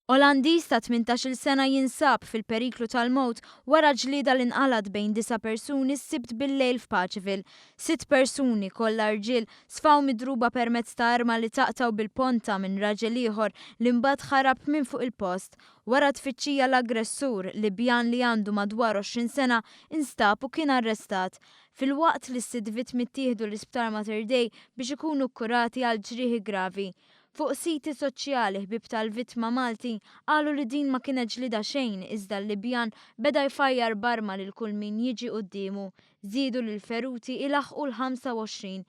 Olandiż ta' 18-il sena jinsab fil-periklu tal-mowt wara ġlieda li inqalad bejn 9 persuni s-sibt bil-lejl f'Paċeville. 6 persuni kollha irġiel sfaw midruba permezz ta' arma li taqtaw bil-ponta minn raġel ieħor li mbagħad ħarab minn fuq il-post. Wara tfittxija l-aggressur Libjan li għandu madwar 20 sena instab u kien arrestat. Filwaqt li s-sitt vittmi ttieħdu l-isptar Mater Dei biex ikunu kkurati għal ġrieħi gravi. Fuq siti soċjali ħbib tal-vittma Malti qalu li din ma kienet ġlieda xejn iżda l-Libjan beda jfajjar barma lil kull min jiġi qudiemu. Żiedu li l-feruti ilaħqu l-25.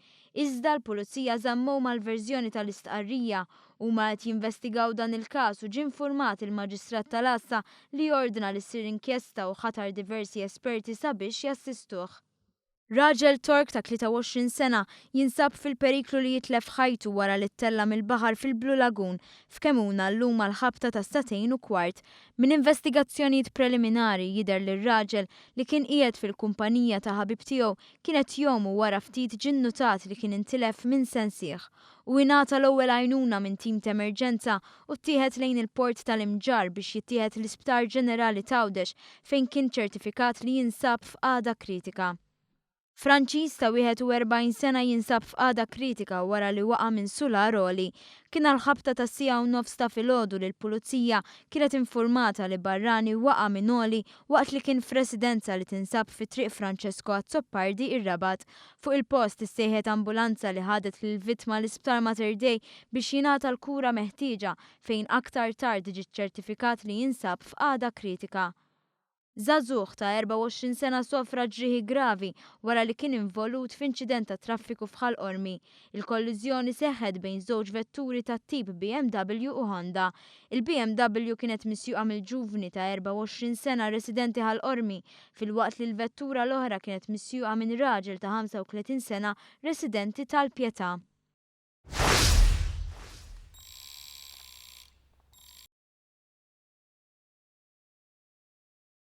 Iżda l-pulizija żammew mal-verżjoni tal-istqarrija huma qed jinvestigaw dan il-każ u ġie infurmat il-Maġistrat tal-Assa li jordna li ssir inkjesta u ħatar diversi esperti sabiex jassistuh. Raġel Tork ta' 23 sena jinsab fil-periklu li jitlef ħajtu wara li ttella mill-baħar fil-Blue Lagoon f'Kemuna llum mal-ħabta ta' 2:15. Min investigazzjonijiet preliminari jidher li r-raġel li kien qiegħed fil-kumpanija ta' ħabib tiegħu kienet jomu wara ftit ġinnutat li kien intilef minn sensieħ u ingħata l-ewwel għajnuna minn tim ta' emerġenza u ttieħed lejn il-port tal-Imġar biex jittieħed l-Isptar Ġenerali Għawdex fejn kien ċertifikat li jinsab f'qagħda kritika. Franċiż ta' 41 sena jinsab f'qagħda kritika wara li waqa' minn sular għoli. Kien għall-ħabta ta' siegħa u nofs ta' filgħodu li l-pulizija kienet infurmata li barrani waqa' minn għoli waqt li kien f'residenza li tinsab fi triq Francesco Azzoppardi ir-Rabat. Fuq il-post issejħet ambulanza li ħadet lill-vittma l-Isptar Mater Dei biex jingħata l-kura meħtieġa fejn aktar tard ġie ċertifikat li jinsab f'qagħda kritika. Żagħżugħ ta' 24 sena sofra ġrieħi gravi wara li kien involut f'inċident ta' traffiku f'Ħallqormi. Il-kolliżjoni seħħet bejn żewġ vetturi tat-tip BMW u Honda. Il-BMW kienet misjuqa mill-ġuvni ta' 24 sena residenti Ħallqormi filwaqt li l-vettura l-oħra kienet misjuqa minn raġel ta' 35 sena residenti tal-Pjetà.